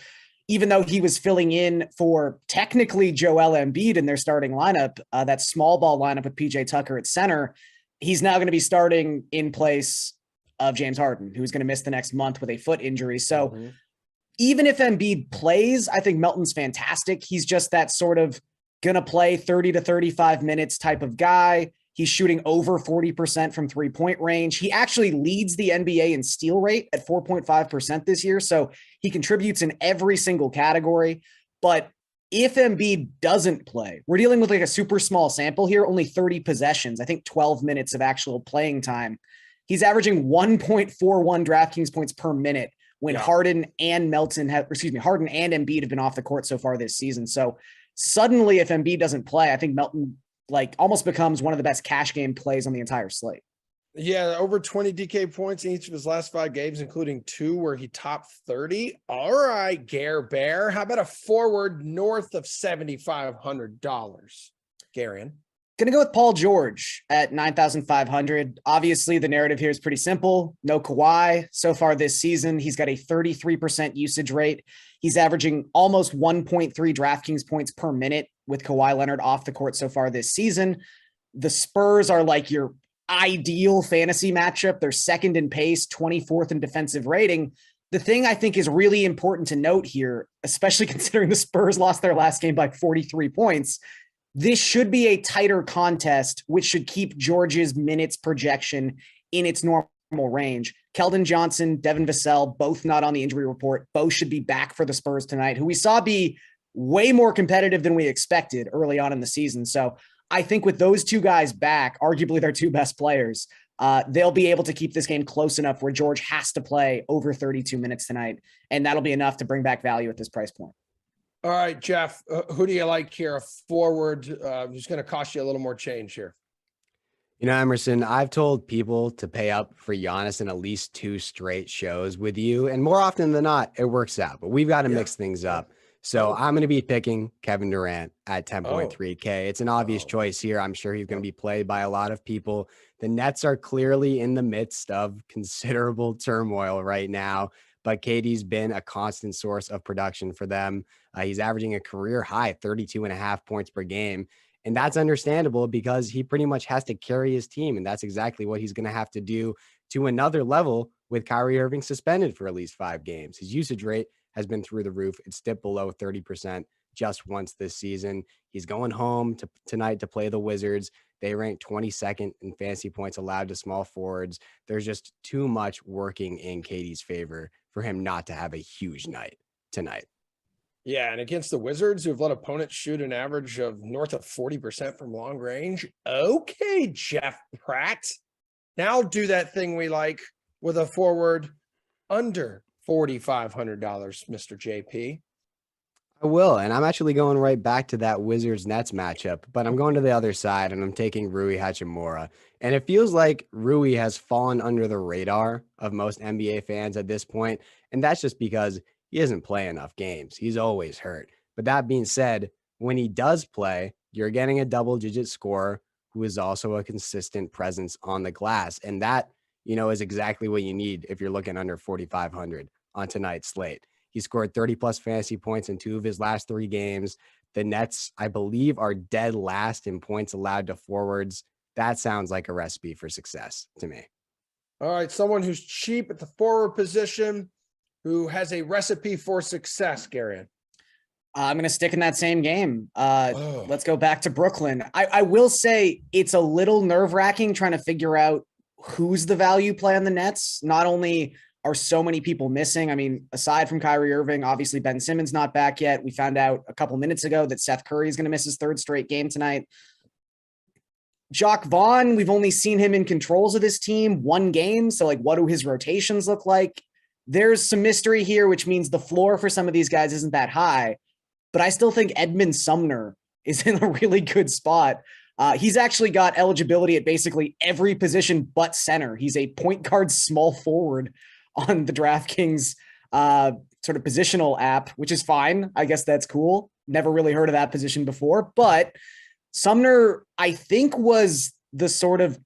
even though he was filling in for technically Joel Embiid in their starting lineup, that small ball lineup with PJ Tucker at center, he's now going to be starting in place of James Harden, who's going to miss the next month with a foot injury. So even if Embiid plays, I think Melton's fantastic. He's just that sort of going to play 30 to 35 minutes type of guy. He's shooting over 40% from 3-point range. He actually leads the NBA in steal rate at 4.5% this year. So he contributes in every single category. But if Embiid doesn't play, we're dealing with like a super small sample here, only 30 possessions, I think 12 minutes of actual playing time. He's averaging 1.41 DraftKings points per minute when Harden and Embiid have been off the court so far this season. So suddenly, if Embiid doesn't play, I think Melton like almost becomes one of the best cash game plays on the entire slate. Yeah, over 20 DK points in each of his last 5 games, including 2 where he topped 30. All right, Gare Bear. How about a forward north of $7,500? Garion. Going to go with Paul George at 9,500. Obviously, the narrative here is pretty simple. No Kawhi. So far this season, he's got a 33% usage rate. He's averaging almost 1.3 DraftKings points per minute with Kawhi Leonard off the court so far this season. The Spurs are like your ideal fantasy matchup. They're second in pace, 24th in defensive rating. The thing I think is really important to note here, especially considering the Spurs lost their last game by 43 points, this should be a tighter contest, which should keep George's minutes projection in its normal range. Keldon Johnson, Devin Vassell, both not on the injury report. Both should be back for the Spurs tonight, who we saw be way more competitive than we expected early on in the season. So I think with those two guys back, arguably their two best players, they'll be able to keep this game close enough where George has to play over 32 minutes tonight. And that'll be enough to bring back value at this price point. All right, Jeff, who do you like here? A forward who's going to cost you a little more change here. You know, Emerson, I've told people to pay up for Giannis in at least 2 straight shows with you. And more often than not, it works out. But we've got to mix things up. So I'm going to be picking Kevin Durant at 10.3K. It's an obvious choice here. I'm sure he's going to be played by a lot of people. The Nets are clearly in the midst of considerable turmoil right now. But KD's been a constant source of production for them. He's averaging a career high 32.5 points per game. And that's understandable because he pretty much has to carry his team. And that's exactly what he's going to have to do to another level with Kyrie Irving suspended for at least 5 games. His usage rate has been through the roof. It's dipped below 30% just once this season. He's going home tonight to play the Wizards. They rank 22nd in fantasy points allowed to small forwards. There's just too much working in KD's favor for him not to have a huge night tonight. Yeah, and against the Wizards, who've let opponents shoot an average of north of 40% from long range. Okay, Jeff Pratt. Now do that thing we like with a forward under $4,500, Mr. JP. I will, and I'm actually going right back to that Wizards-Nets matchup, but I'm going to the other side, and I'm taking Rui Hachimura. And it feels like Rui has fallen under the radar of most NBA fans at this point, and that's just because he doesn't play enough games. He's always hurt. But that being said, when he does play, you're getting a double-digit scorer who is also a consistent presence on the glass, and that, you know, is exactly what you need if you're looking under 4,500 on tonight's slate. He scored 30-plus fantasy points in 2 of his last 3 games. The Nets, I believe, are dead last in points allowed to forwards. That sounds like a recipe for success to me. All right, someone who's cheap at the forward position, who has a recipe for success, Garion. I'm going to stick in that same game. Let's go back to Brooklyn. I will say it's a little nerve-wracking trying to figure out who's the value play on the Nets. Not only are so many people missing. I mean, aside from Kyrie Irving, obviously Ben Simmons not back yet. We found out a couple minutes ago that Seth Curry is going to miss his third straight game tonight. Jacques Vaughn, we've only seen him in controls of this team one game. So like, what do his rotations look like? There's some mystery here, which means the floor for some of these guys isn't that high, but I still think Edmund Sumner is in a really good spot. He's actually got eligibility at basically every position but center. He's a point guard small forward on the DraftKings sort of positional app, which is fine. I guess that's cool. Never really heard of that position before, but Sumner, I think, was the sort of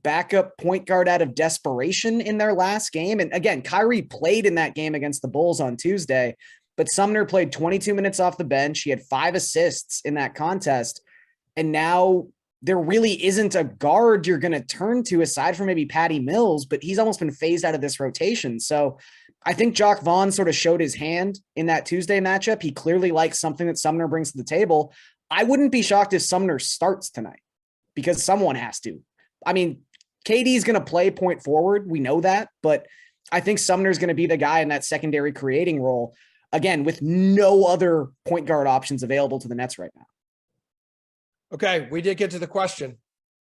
backup point guard out of desperation in their last game. And again, Kyrie played in that game against the Bulls on Tuesday, but Sumner played 22 minutes off the bench. He had 5 assists in that contest. And now there really isn't a guard you're going to turn to aside from maybe Patty Mills, but he's almost been phased out of this rotation. So I think Jacques Vaughn sort of showed his hand in that Tuesday matchup. He clearly likes something that Sumner brings to the table. I wouldn't be shocked if Sumner starts tonight because someone has to. I mean, KD's going to play point forward. We know that, but I think Sumner's going to be the guy in that secondary creating role, again, with no other point guard options available to the Nets right now. Okay, we did get to the question.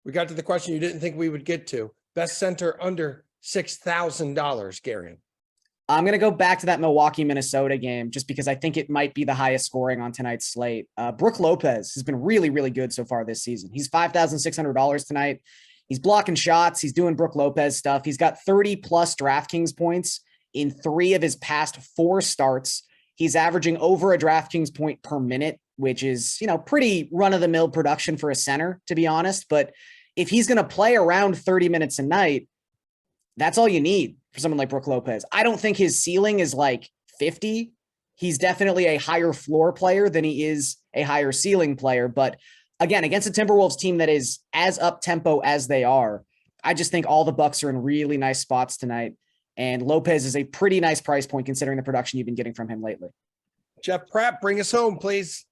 We got to the question you didn't think we would get to. Best center under $6,000, Garion. I'm going to go back to that Milwaukee-Minnesota game just because I think it might be the highest scoring on tonight's slate. Brook Lopez has been really, really good so far this season. He's $5,600 tonight. He's blocking shots. He's doing Brook Lopez stuff. He's got 30-plus DraftKings points in 3 of his past 4 starts. He's averaging over a DraftKings point per minute, which is, pretty run-of-the-mill production for a center, to be honest. But if he's going to play around 30 minutes a night, that's all you need for someone like Brook Lopez. I don't think his ceiling is like 50. He's definitely a higher floor player than he is a higher ceiling player. But again, against a Timberwolves team that is as up-tempo as they are, I just think all the Bucks are in really nice spots tonight. And Lopez is a pretty nice price point considering the production you've been getting from him lately. Jeff Pratt, bring us home, please.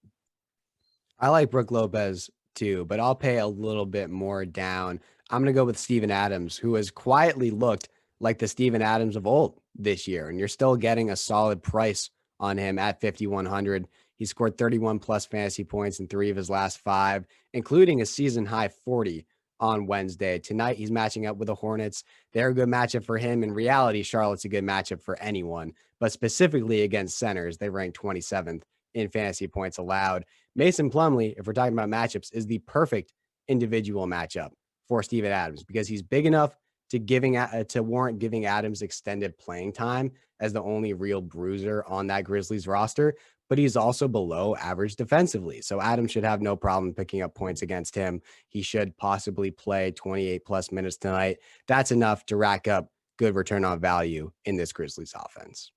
I like Brook Lopez too, but I'll pay a little bit more down. I'm going to go with Steven Adams, who has quietly looked like the Steven Adams of old this year. And you're still getting a solid price on him at 5,100. He scored 31 plus fantasy points in 3 of his last 5, including a season high 40 on Wednesday. Tonight, he's matching up with the Hornets. They're a good matchup for him. In reality, Charlotte's a good matchup for anyone, but specifically against centers, they rank 27th in fantasy points allowed. Mason Plumlee, if we're talking about matchups, is the perfect individual matchup for Steven Adams because he's big enough to warrant giving Adams extended playing time as the only real bruiser on that Grizzlies roster, but he's also below average defensively. So Adams should have no problem picking up points against him. He should possibly play 28 plus minutes tonight. That's enough to rack up good return on value in this Grizzlies offense.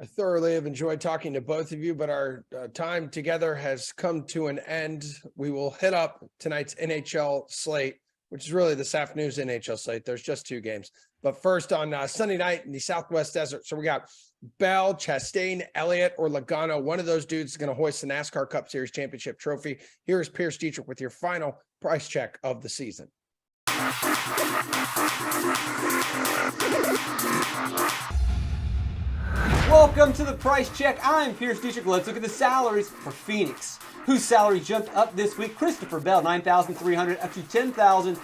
I thoroughly have enjoyed talking to both of you, but our time together has come to an end. We will hit up tonight's NHL slate, which is really this afternoon's NHL slate. There's just 2 games. But first on Sunday night in the Southwest Desert. So we got Bell, Chastain, Elliott, or Logano. One of those dudes is going to hoist the NASCAR Cup Series championship trophy. Here is Pierce Dietrich with your final price check of the season. Welcome to the price check. I'm Pierce Dietrich. Let's look at the salaries for Phoenix, whose salary jumped up this week. Christopher Bell, $9,300 up to $10,700.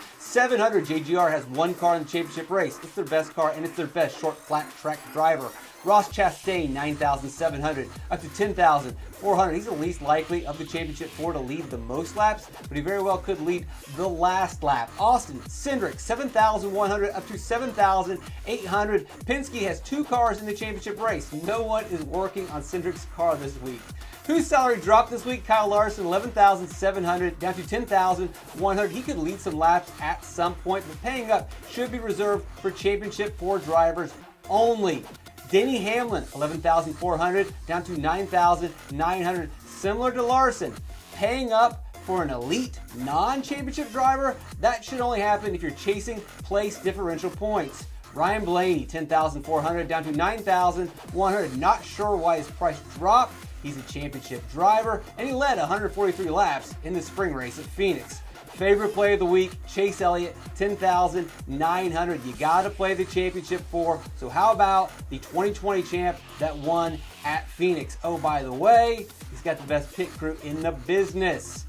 JGR has 1 car in the championship race. It's their best car, and it's their best short flat track driver. Ross Chastain, $9,700 up to $10,400. He's the least likely of the championship 4 to lead the most laps, but he very well could lead the last lap. Austin Cindric, $7,100 up to $7,800. Penske has 2 cars in the championship race. No one is working on Cindric's car this week. Whose salary dropped this week? Kyle Larson, $11,700 down to $10,100. He could lead some laps at some point, but paying up should be reserved for championship 4 drivers only. Denny Hamlin, $11,400 down to $9,900. Similar to Larson, paying up for an elite non-championship driver. That should only happen if you're chasing place differential points. Ryan Blaney, $10,400 down to $9,100. Not sure why his price dropped. He's a championship driver, and he led 143 laps in the spring race at Phoenix. favorite play of the week, Chase Elliott, 10,900. You got to play the championship 4. So how about the 2020 champ that won at Phoenix? Oh, by the way, he's got the best pick crew in the business.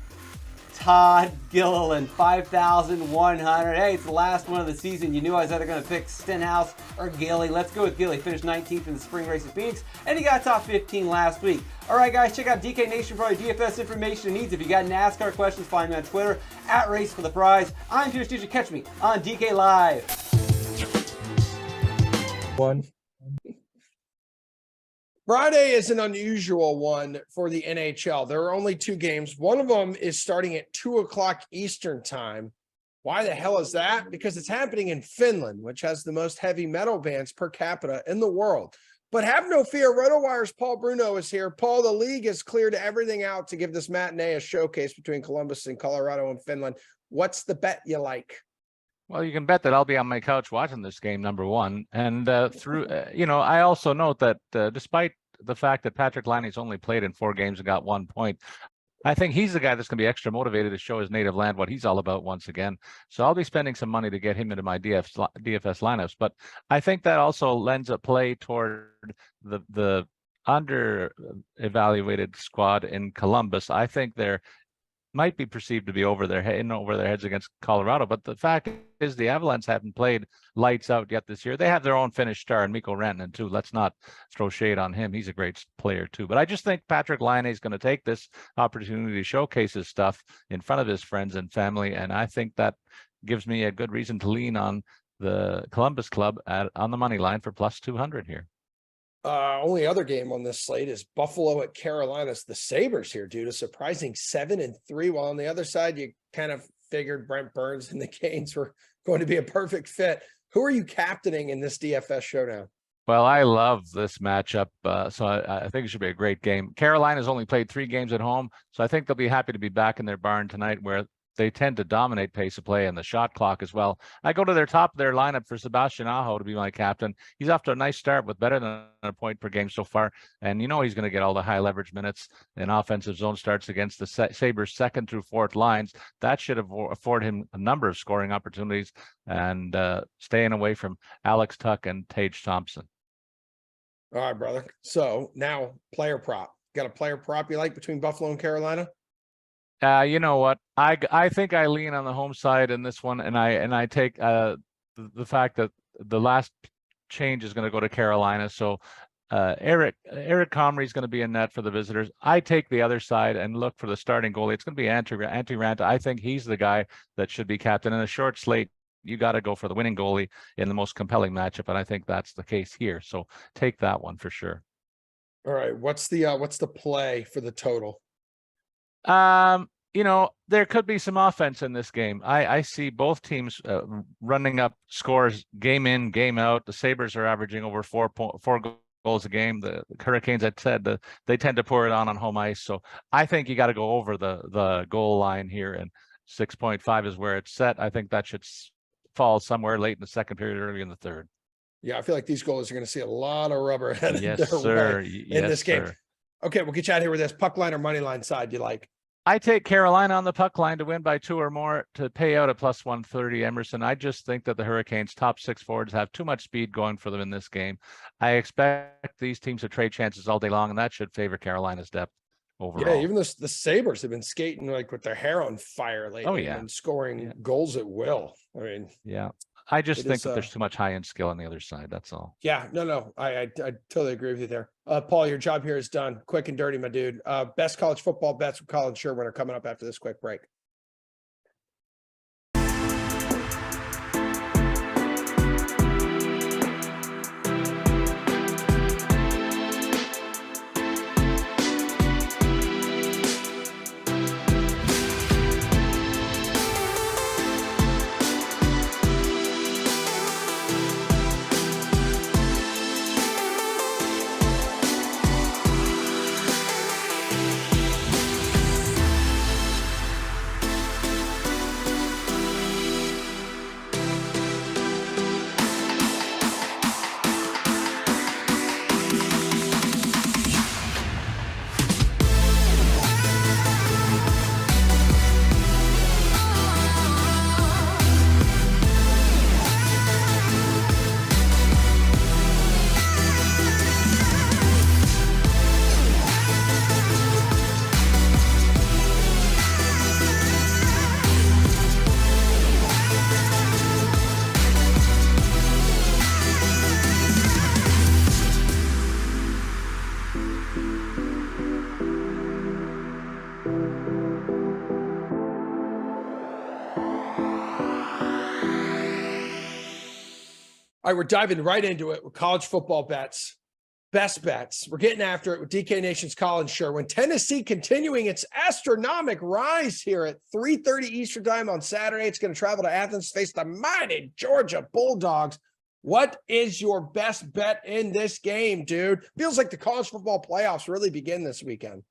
Todd Gilliland, 5,100. Hey, it's the last one of the season. You knew I was either going to pick Stenhouse or Gilly. Let's go with Gilly. Finished 19th in the spring race at Phoenix, and he got top 15 last week. All right, guys, check out DK Nation for all your DFS information and needs. If you got NASCAR questions, find me on Twitter at Race for the Prize. I'm Pierce Duggan. Catch me on DK Live. Friday is an unusual one for the NHL. There are only 2 games. One of them is starting at 2:00 Eastern time. Why the hell is that? Because it's happening in Finland, which has the most heavy metal bands per capita in the world. But have no fear, RotoWire's Paul Bruno is here. Paul, the league has cleared everything out to give this matinee a showcase between Columbus and Colorado and Finland. What's the bet you like? Well, you can bet that I'll be on my couch watching this game, number one. And I also note that despite the fact that Patrick Laine's only played in 4 games and got 1 point, I think he's the guy that's going to be extra motivated to show his native land what he's all about once again. So I'll be spending some money to get him into my DFS lineups. But I think that also lends a play toward the under-evaluated squad in Columbus. I think they're might be perceived to be over their heads against Colorado, but the fact is the Avalanche haven't played lights out yet this year. They have their own Finnish star in Mikko Rantanen too. Let's not throw shade on him. He's a great player too. But I just think Patrick Laine is going to take this opportunity to showcase his stuff in front of his friends and family, and I think that gives me a good reason to lean on the Columbus club on the money line for plus 200 here. Only other game on this slate is Buffalo at Carolina. It's the Sabres here, dude. A surprising 7-3. While on the other side, you kind of figured Brent Burns and the Canes were going to be a perfect fit. Who are you captaining in this DFS showdown? Well, I love this matchup, so I think it should be a great game. Carolina's only played 3 games at home, so I think they'll be happy to be back in their barn tonight, where they tend to dominate pace of play and the shot clock as well. I go to their top of their lineup for Sebastian Aho to be my captain. He's off to a nice start with better than a point per game so far. And you know he's going to get all the high leverage minutes in offensive zone starts against the Sabres' 2nd through 4th lines. That should afford him a number of scoring opportunities and staying away from Alex Tuck and Tage Thompson. All right, brother. So now player prop. Got a player prop you like between Buffalo and Carolina? You know what? I think I lean on the home side in this one, and I take the fact that the last change is going to go to Carolina. So Eric Comrie is going to be in net for the visitors. I take the other side and look for the starting goalie. It's going to be Antti Raanta. I think he's the guy that should be captain. In a short slate, you got to go for the winning goalie in the most compelling matchup, and I think that's the case here. So take that one for sure. All right. What's the play for the total? There could be some offense in this game. I see both teams running up scores game in, game out. The Sabres are averaging over 4 goals a game. The Hurricanes, I said, they tend to pour it on home ice. So I think you got to go over the goal line here, and 6.5 is where it's set. I think that should fall somewhere late in the second period, early in the third. Yeah, I feel like these goalies are going to see a lot of rubber headed yes, their sir. way in this game. Sir. Okay, we'll get you out here with this puck line or money line side you like. I take Carolina on the puck line to win by 2 or more to pay out at plus 130. Emerson, I just think that the Hurricanes' top 6 forwards have too much speed going for them in this game. I expect these teams to trade chances all day long, and that should favor Carolina's depth overall. Yeah, even the Sabres have been skating like with their hair on fire lately and scoring goals at will. I mean, yeah. I just think that there's too much high-end skill on the other side. That's all. Yeah, no. I totally agree with you there. Paul, your job here is done. Quick and dirty, my dude. Best college football bets with Colin Sherwin are coming up after this quick break. All right, we're diving right into it with college football bets. Best bets. We're getting after it with DK Nation's Colin Sherwin. Tennessee continuing its astronomical rise here at 3:30 Eastern time on Saturday. It's going to travel to Athens to face the mighty Georgia Bulldogs. What is your best bet in this game, dude? Feels like the college football playoffs really begin this weekend.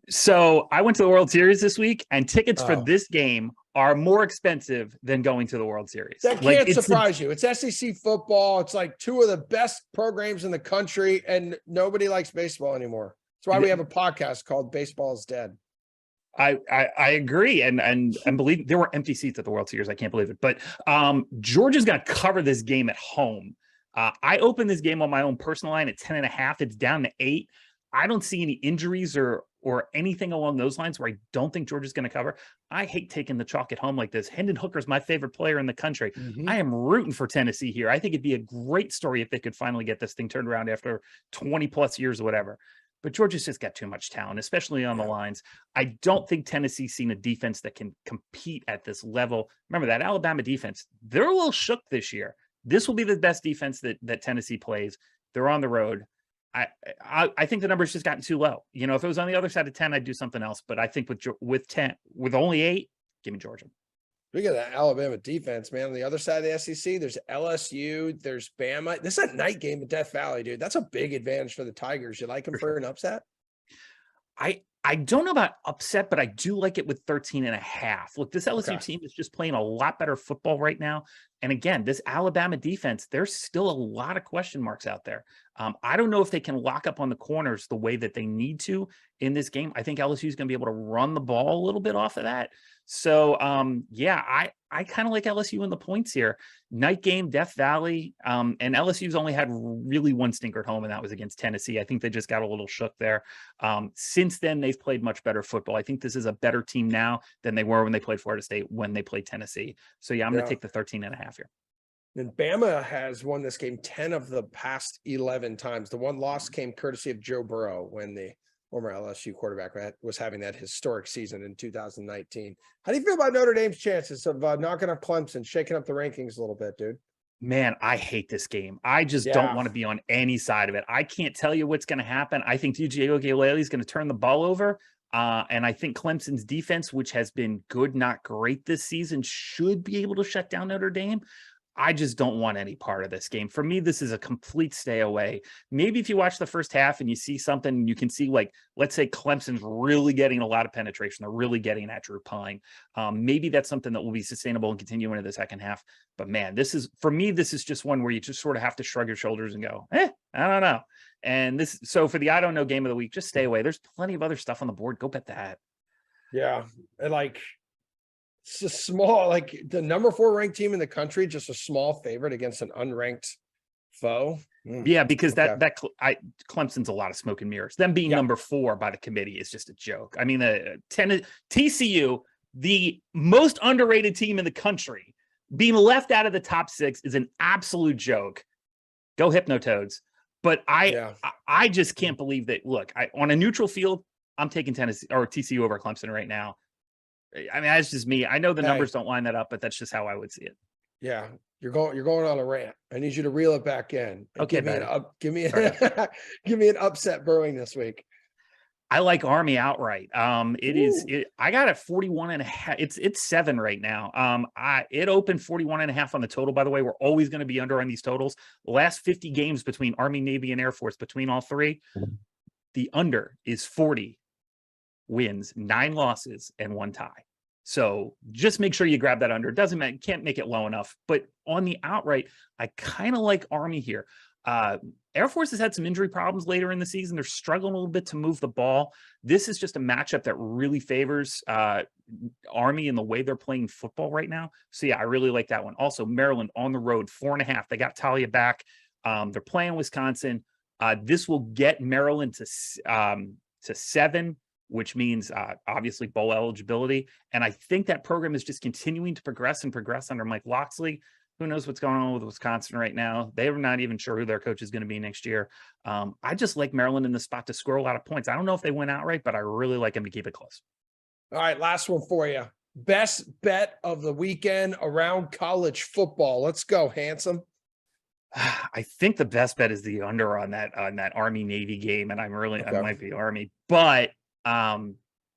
So I went to the World Series this week, and tickets for this game are more expensive than going to the World Series. That can't surprise you. It's SEC football. It's like two of the best programs in the country, and nobody likes baseball anymore. That's why we have a podcast called Baseball is Dead. I agree. And believe there were empty seats at the World Series. I can't believe it. But Georgia's going to cover this game at home. I opened this game on my own personal line at 10.5. It's down to 8. I don't see any injuries or anything along those lines where I don't think Georgia's going to cover. I hate taking the chalk at home like this. Hendon Hooker's my favorite player in the country. I am rooting for Tennessee here. I think it'd be a great story if they could finally get this thing turned around after 20 plus years or whatever. But Georgia's just got too much talent, especially on the lines. I don't think Tennessee's seen a defense that can compete at this level. Remember that Alabama defense, they're a little shook this year. This will be the best defense that Tennessee plays. They're on the road. I think the number's just gotten too low. You know, if it was on the other side of 10, I'd do something else. But I think with 10, with only 8, give me Georgia. Look at that Alabama defense, man. On the other side of the SEC, there's LSU, there's Bama. This is a night game in Death Valley, dude. That's a big advantage for the Tigers. You like them for an upset? I don't know about upset, but I do like it with 13.5. Look, this LSU team is just playing a lot better football right now. And again, this Alabama defense, there's still a lot of question marks out there. I don't know if they can lock up on the corners the way that they need to in this game. I think LSU is going to be able to run the ball a little bit off of that. So, yeah, I kind of like LSU in the points here. Night game, Death Valley, and LSU's only had really one stinker at home, and that was against Tennessee. I think they just got a little shook there. Since then, they've played much better football. I think this is a better team now than they were when they played Florida State, when they played Tennessee. So, yeah, I'm going to take the 13.5 here. And Bama has won this game 10 of the past 11 times. The one loss came courtesy of Joe Burrow when the former LSU quarterback was having that historic season in 2019. How do you feel about Notre Dame's chances of knocking up Clemson, shaking up the rankings a little bit, dude? Man, I hate this game. I just don't want to be on any side of it. I can't tell you what's going to happen. I think DJ Ogelele is going to turn the ball over. And I think Clemson's defense, which has been good, not great this season, should be able to shut down Notre Dame. I just don't want any part of this game. For me, this is a complete stay away. Maybe if you watch the first half and you see something, you can see, like, let's say Clemson's really getting a lot of penetration. They're really getting at Drew Pine. Maybe that's something that will be sustainable and continue into the second half. But man, for me, this is just one where you just sort of have to shrug your shoulders and go, I don't know. And so for the I don't know game of the week, just stay away. There's plenty of other stuff on the board. Go bet that. Yeah. And it's a small, like the number 4 ranked team in the country, just a small favorite against an unranked foe. Yeah, because Clemson's a lot of smoke and mirrors. Them being number 4 by the committee is just a joke. I mean, TCU, the most underrated team in the country, being left out of the top 6 is an absolute joke. Go Hypnotoads. But I just can't believe that. Look, on a neutral field, I'm taking Tennessee or TCU over Clemson right now. I mean, that's just me. I know the numbers don't line that up, but that's just how I would see it. Yeah, you're going on a rant. I need you to reel it back in. Okay, give me an upset brewing this week. I like Army outright. I got it 41.5. It's 7 right now. It opened 41.5 on the total. By the way, we're always going to be under on these totals. The last 50 games between Army, Navy, and Air Force, between all 3, the under is 40 wins, 9 losses, and 1 tie. So just make sure you grab that under. Can't make it low enough. But on the outright, I kind of like Army here. Air Force has had some injury problems later in the season. They're struggling a little bit to move the ball. This is just a matchup that really favors Army in the way they're playing football right now. So yeah, I really like that one. Also, Maryland on the road, 4.5. They got Talia back. They're playing Wisconsin. This will get Maryland to 7. Which means obviously bowl eligibility. And I think that program is just continuing to progress under Mike Locksley. Who knows what's going on with Wisconsin right now? They're not even sure who their coach is going to be next year. I just like Maryland in the spot to score a lot of points. I don't know if they win outright, but I really like them to keep it close. All right, last one for you. Best bet of the weekend around college football. Let's go, Handsome. I think the best bet is the under on that Army Navy game, and I Okay. might be Army, but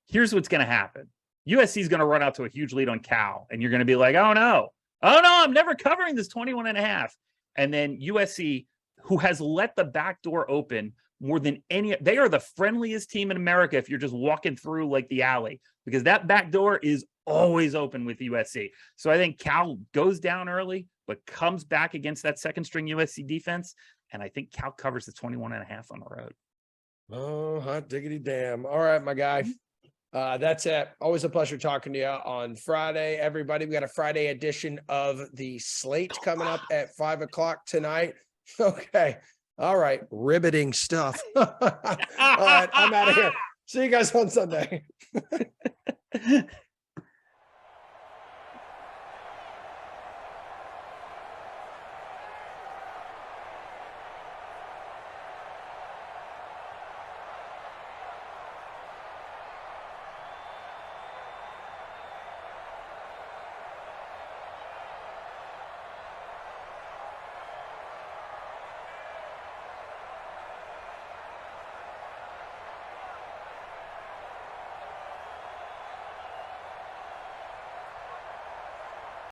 here's what's going to happen. USC is going to run out to a huge lead on Cal, and you're going to be like, oh no, I'm never covering this 21.5. And then USC, who has let the back door open more than any, they are the friendliest team in America if you're just walking through like the alley, because that back door is always open with USC. So I think Cal goes down early, but comes back against that second string USC defense. And I think Cal covers the 21.5 on the road. Oh, hot diggity damn. All right, my guy. That's it. Always a pleasure talking to you on Friday, everybody. We got a Friday edition of the slate coming up at 5:00 tonight. Okay. All right. Riveting stuff. All right. I'm out of here. See you guys on Sunday.